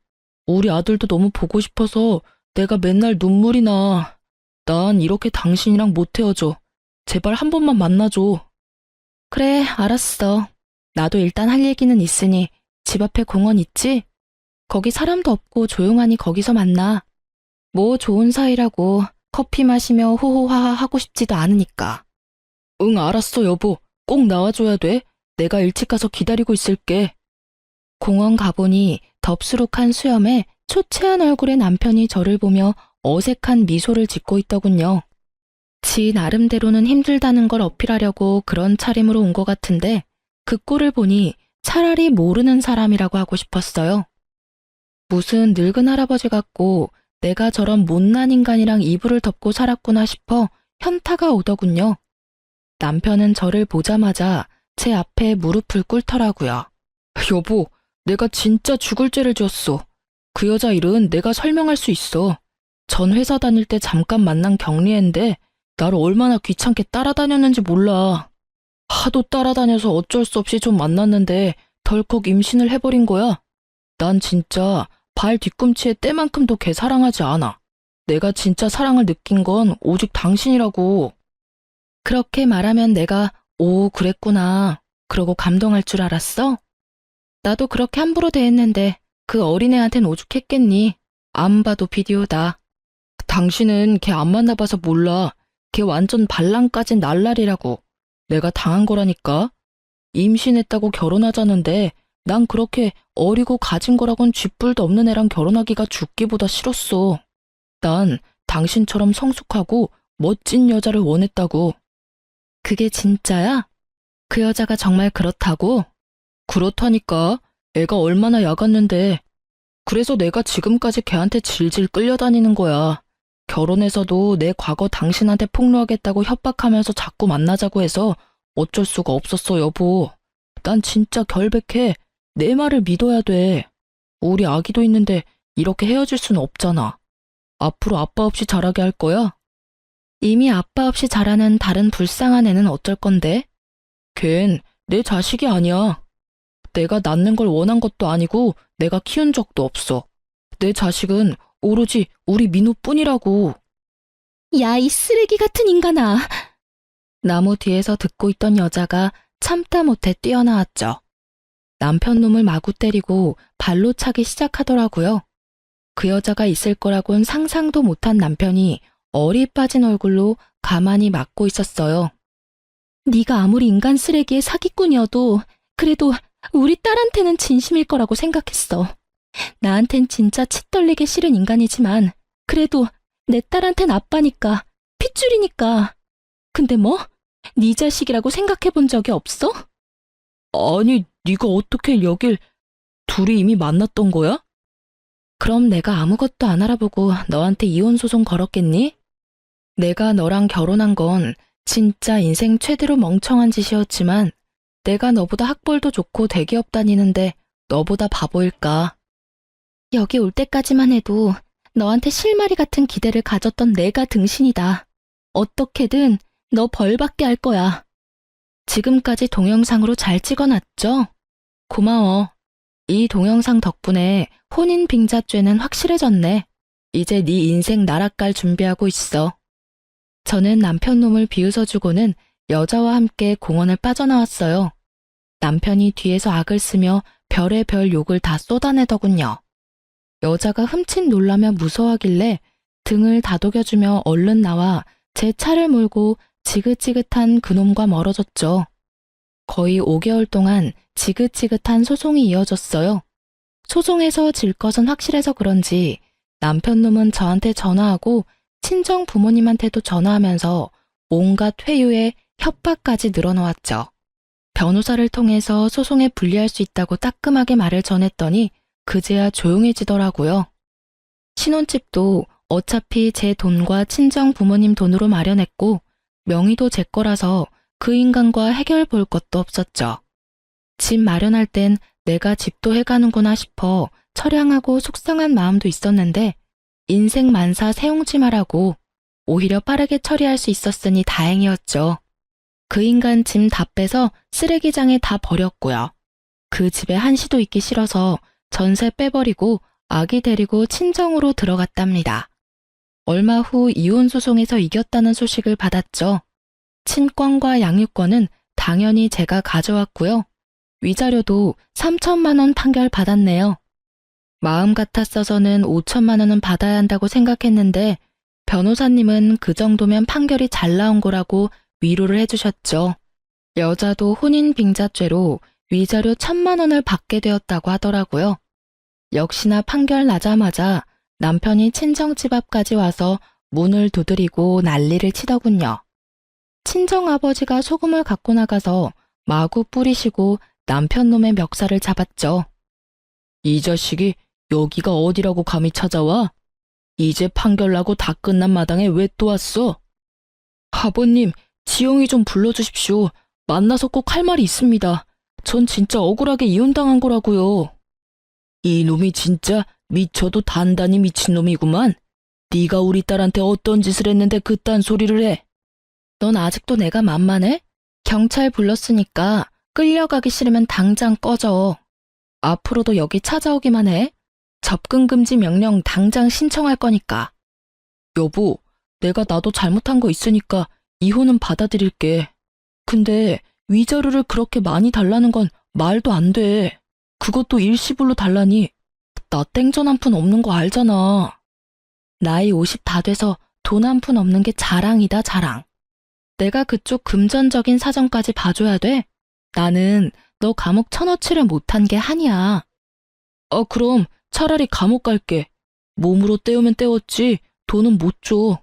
우리 아들도 너무 보고 싶어서 내가 맨날 눈물이 나. 난 이렇게 당신이랑 못 헤어져. 제발 한 번만 만나줘. 그래, 알았어. 나도 일단 할 얘기는 있으니 집 앞에 공원 있지? 거기 사람도 없고 조용하니 거기서 만나. 뭐 좋은 사이라고 커피 마시며 호호하하 하고 싶지도 않으니까. 응, 알았어, 여보. 꼭 나와줘야 돼. 내가 일찍 가서 기다리고 있을게. 공원 가보니 덥수룩한 수염에 초췌한 얼굴의 남편이 저를 보며 어색한 미소를 짓고 있더군요. 지 나름대로는 힘들다는 걸 어필하려고 그런 차림으로 온 것 같은데 그 꼴을 보니 차라리 모르는 사람이라고 하고 싶었어요. 무슨 늙은 할아버지 같고 내가 저런 못난 인간이랑 이불을 덮고 살았구나 싶어 현타가 오더군요. 남편은 저를 보자마자 제 앞에 무릎을 꿇더라고요. 여보, 내가 진짜 죽을 죄를 지었어. 그 여자 일은 내가 설명할 수 있어. 전 회사 다닐 때 잠깐 만난 경리애인데 나를 얼마나 귀찮게 따라다녔는지 몰라. 하도 따라다녀서 어쩔 수 없이 좀 만났는데 덜컥 임신을 해버린 거야. 난 진짜 발 뒤꿈치에 때만큼도 걔 사랑하지 않아. 내가 진짜 사랑을 느낀 건 오직 당신이라고. 그렇게 말하면 내가 오, 그랬구나. 그러고 감동할 줄 알았어? 나도 그렇게 함부로 대했는데 그 어린애한텐 오죽했겠니? 안 봐도 비디오다. 당신은 걔 안 만나봐서 몰라. 걔 완전 발랑까진 날라리라고. 내가 당한 거라니까. 임신했다고 결혼하자는데 난 그렇게 어리고 가진 거라곤 쥐뿔도 없는 애랑 결혼하기가 죽기보다 싫었어. 난 당신처럼 성숙하고 멋진 여자를 원했다고. 그게 진짜야? 그 여자가 정말 그렇다고? 그렇다니까. 애가 얼마나 야갔는데. 그래서 내가 지금까지 걔한테 질질 끌려다니는 거야. 결혼해서도 내 과거 당신한테 폭로하겠다고 협박하면서 자꾸 만나자고 해서 어쩔 수가 없었어, 여보. 난 진짜 결백해. 내 말을 믿어야 돼. 우리 아기도 있는데 이렇게 헤어질 수는 없잖아. 앞으로 아빠 없이 자라게 할 거야? 이미 아빠 없이 자라는 다른 불쌍한 애는 어쩔 건데? 걘 내 자식이 아니야. 내가 낳는 걸 원한 것도 아니고 내가 키운 적도 없어. 내 자식은 오로지 우리 민우뿐이라고. 야, 이 쓰레기 같은 인간아. 나무 뒤에서 듣고 있던 여자가 참다 못해 뛰어나왔죠. 남편 놈을 마구 때리고 발로 차기 시작하더라고요. 그 여자가 있을 거라곤 상상도 못한 남편이 얼이 빠진 얼굴로 가만히 맞고 있었어요. 네가 아무리 인간 쓰레기의 사기꾼이어도 그래도 우리 딸한테는 진심일 거라고 생각했어. 나한텐 진짜 치 떨리게 싫은 인간이지만 그래도 내 딸한텐 아빠니까, 핏줄이니까. 근데 뭐? 네 자식이라고 생각해 본 적이 없어? 아니, 네가 어떻게 여길 둘이 이미 만났던 거야? 그럼 내가 아무것도 안 알아보고 너한테 이혼 소송 걸었겠니? 내가 너랑 결혼한 건 진짜 인생 최대로 멍청한 짓이었지만 내가 너보다 학벌도 좋고 대기업 다니는데 너보다 바보일까? 여기 올 때까지만 해도 너한테 실마리 같은 기대를 가졌던 내가 등신이다. 어떻게든 너 벌받게 할 거야. 지금까지 동영상으로 잘 찍어놨죠? 고마워. 이 동영상 덕분에 혼인 빙자죄는 확실해졌네. 이제 네 인생 나락갈 준비하고 있어. 저는 남편 놈을 비웃어주고는 여자와 함께 공원을 빠져나왔어요. 남편이 뒤에서 악을 쓰며 별의별 욕을 다 쏟아내더군요. 여자가 흠칫 놀라며 무서워하길래 등을 다독여주며 얼른 나와 제 차를 몰고 지긋지긋한 그놈과 멀어졌죠. 거의 5개월 동안 지긋지긋한 소송이 이어졌어요. 소송에서 질 것은 확실해서 그런지 남편 놈은 저한테 전화하고 친정 부모님한테도 전화하면서 온갖 회유에 협박까지 늘어놓았죠. 변호사를 통해서 소송에 불리할 수 있다고 따끔하게 말을 전했더니 그제야 조용해지더라고요. 신혼집도 어차피 제 돈과 친정 부모님 돈으로 마련했고 명의도 제 거라서 그 인간과 해결 볼 것도 없었죠. 집 마련할 땐 내가 집도 해가는구나 싶어 처량하고 속상한 마음도 있었는데 인생 만사 세옹지마라고 오히려 빠르게 처리할 수 있었으니 다행이었죠. 그 인간 짐 다 빼서 쓰레기장에 다 버렸고요. 그 집에 한시도 있기 싫어서 전세 빼버리고 아기 데리고 친정으로 들어갔답니다. 얼마 후 이혼 소송에서 이겼다는 소식을 받았죠. 친권과 양육권은 당연히 제가 가져왔고요. 위자료도 3천만 원 판결 받았네요. 마음 같았어서는 5천만 원은 받아야 한다고 생각했는데 변호사님은 그 정도면 판결이 잘 나온 거라고 위로를 해주셨죠. 여자도 혼인 빙자죄로 위자료 1,000만 원을 받게 되었다고 하더라고요. 역시나 판결 나자마자 남편이 친정집 앞까지 와서 문을 두드리고 난리를 치더군요. 친정아버지가 소금을 갖고 나가서 마구 뿌리시고 남편 놈의 멱살을 잡았죠. 이 자식이 여기가 어디라고 감히 찾아와? 이제 판결 나고 다 끝난 마당에 왜 또 왔어? 아버님, 지영이 좀 불러주십시오. 만나서 꼭 할 말이 있습니다. 전 진짜 억울하게 이혼당한 거라고요. 이 놈이 진짜 미쳐도 단단히 미친 놈이구만. 네가 우리 딸한테 어떤 짓을 했는데 그딴 소리를 해? 넌 아직도 내가 만만해? 경찰 불렀으니까 끌려가기 싫으면 당장 꺼져. 앞으로도 여기 찾아오기만 해. 접근 금지 명령 당장 신청할 거니까. 여보, 내가 나도 잘못한 거 있으니까 이혼은 받아들일게. 근데 위자료를 그렇게 많이 달라는 건 말도 안 돼. 그것도 일시불로 달라니. 나 땡전 한 푼 없는 거 알잖아. 나이 50 다 돼서 돈 한 푼 없는 게 자랑이다, 자랑. 내가 그쪽 금전적인 사정까지 봐줘야 돼? 나는 너 감옥 쳐넣지를 못한 게 한이야. 그럼 차라리 감옥 갈게. 몸으로 때우면 때웠지 돈은 못 줘.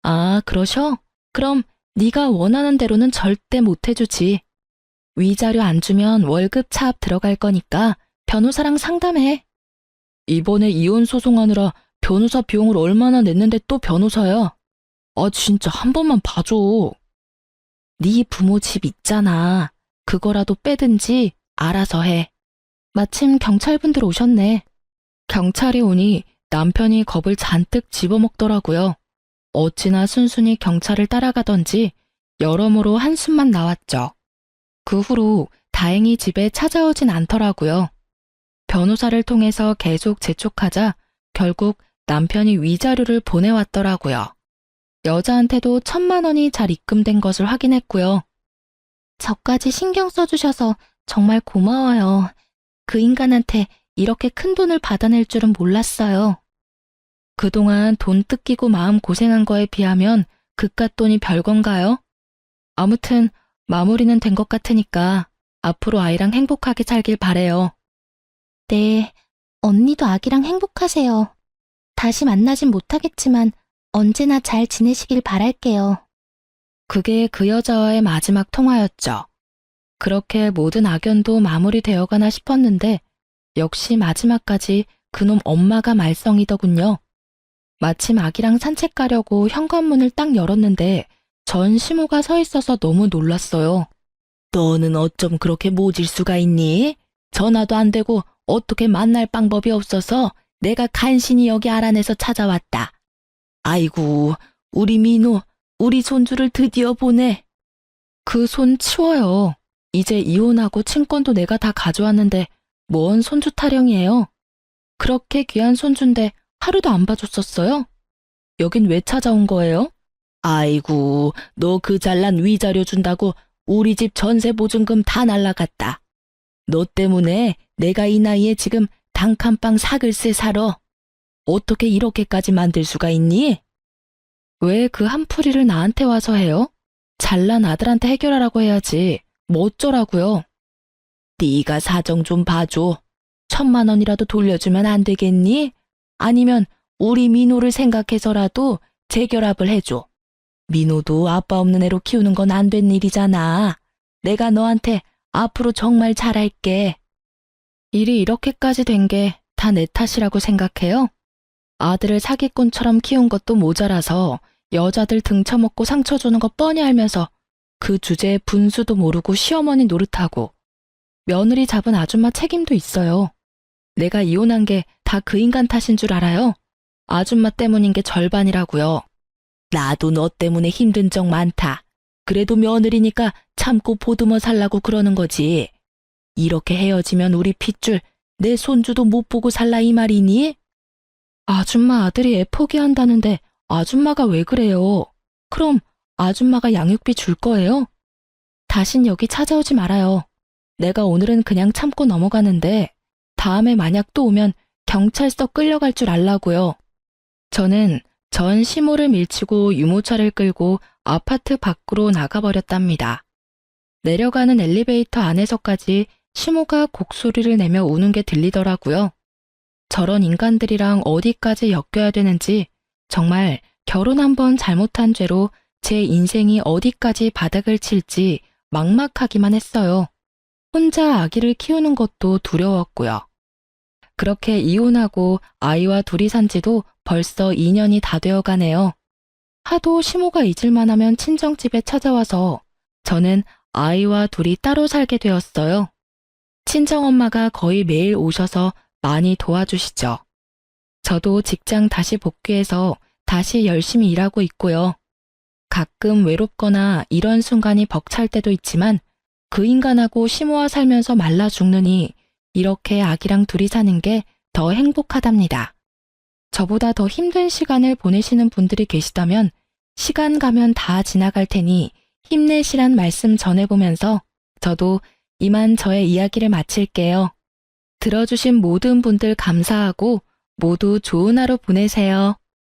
아, 그러셔? 그럼 네가 원하는 대로는 절대 못 해주지. 위자료 안 주면 월급 차압 들어갈 거니까 변호사랑 상담해. 이번에 이혼 소송하느라 변호사 비용을 얼마나 냈는데 또 변호사야. 아, 진짜 한 번만 봐줘. 네 부모 집 있잖아. 그거라도 빼든지 알아서 해. 마침 경찰분들 오셨네. 경찰이 오니 남편이 겁을 잔뜩 집어먹더라고요. 어찌나 순순히 경찰을 따라가던지 여러모로 한숨만 나왔죠. 그 후로 다행히 집에 찾아오진 않더라고요. 변호사를 통해서 계속 재촉하자 결국 남편이 위자료를 보내왔더라고요. 여자한테도 1,000만 원이 잘 입금된 것을 확인했고요. 저까지 신경 써주셔서 정말 고마워요. 그 인간한테 이렇게 큰 돈을 받아낼 줄은 몰랐어요. 그동안 돈 뜯기고 마음 고생한 거에 비하면 그깟 돈이 별건가요? 아무튼 마무리는 된 것 같으니까 앞으로 아이랑 행복하게 살길 바래요. 네, 언니도 아기랑 행복하세요. 다시 만나진 못하겠지만 언제나 잘 지내시길 바랄게요. 그게 그 여자와의 마지막 통화였죠. 그렇게 모든 악연도 마무리되어가나 싶었는데 역시 마지막까지 그놈 엄마가 말썽이더군요. 마침 아기랑 산책 가려고 현관문을 딱 열었는데 전 시모가 서 있어서 너무 놀랐어요. 너는 어쩜 그렇게 모질 수가 있니? 전화도 안 되고 어떻게 만날 방법이 없어서 내가 간신히 여기 알아내서 찾아왔다. 아이고, 우리 민우, 우리 손주를 드디어 보네. 그 손 치워요. 이제 이혼하고 친권도 내가 다 가져왔는데 뭔 손주 타령이에요. 그렇게 귀한 손주인데 하루도 안 봐줬었어요? 여긴 왜 찾아온 거예요? 아이고, 너 그 잘난 위자료 준다고 우리 집 전세 보증금 다 날라갔다. 너 때문에 내가 이 나이에 지금 단칸방 사글세 살아. 어떻게 이렇게까지 만들 수가 있니? 왜 그 한풀이를 나한테 와서 해요? 잘난 아들한테 해결하라고 해야지. 뭐 어쩌라고요? 네가 사정 좀 봐줘. 1,000만 원이라도 돌려주면 안 되겠니? 아니면 우리 민호를 생각해서라도 재결합을 해줘. 민호도 아빠 없는 애로 키우는 건 안 된 일이잖아. 내가 너한테 앞으로 정말 잘할게. 일이 이렇게까지 된 게 다 내 탓이라고 생각해요? 아들을 사기꾼처럼 키운 것도 모자라서 여자들 등쳐먹고 상처 주는 거 뻔히 알면서 그 주제에 분수도 모르고 시어머니 노릇하고 며느리 잡은 아줌마 책임도 있어요. 내가 이혼한 게 다 그 인간 탓인 줄 알아요? 아줌마 때문인 게 절반이라고요. 나도 너 때문에 힘든 적 많다. 그래도 며느리니까 참고 보듬어 살라고 그러는 거지. 이렇게 헤어지면 우리 핏줄 내 손주도 못 보고 살라 이 말이니? 아줌마 아들이 애 포기한다는데 아줌마가 왜 그래요? 그럼 아줌마가 양육비 줄 거예요? 다신 여기 찾아오지 말아요. 내가 오늘은 그냥 참고 넘어가는데 다음에 만약 또 오면 경찰서 끌려갈 줄 알라고요. 저는 전 시모를 밀치고 유모차를 끌고 아파트 밖으로 나가버렸답니다. 내려가는 엘리베이터 안에서까지 시모가 곡소리를 내며 우는 게 들리더라고요. 저런 인간들이랑 어디까지 엮여야 되는지 정말 결혼 한번 잘못한 죄로 제 인생이 어디까지 바닥을 칠지 막막하기만 했어요. 혼자 아기를 키우는 것도 두려웠고요. 그렇게 이혼하고 아이와 둘이 산 지도 벌써 2년이 다 되어 가네요. 하도 시모가 잊을만 하면 친정집에 찾아와서 저는 아이와 둘이 따로 살게 되었어요. 친정엄마가 거의 매일 오셔서 많이 도와주시죠. 저도 직장 다시 복귀해서 다시 열심히 일하고 있고요. 가끔 외롭거나 이런 순간이 벅찰 때도 있지만 그 인간하고 시모와 살면서 말라 죽느니 이렇게 아기랑 둘이 사는 게 더 행복하답니다. 저보다 더 힘든 시간을 보내시는 분들이 계시다면 시간 가면 다 지나갈 테니 힘내시란 말씀 전해보면서 저도 이만 저의 이야기를 마칠게요. 들어주신 모든 분들 감사하고 모두 좋은 하루 보내세요.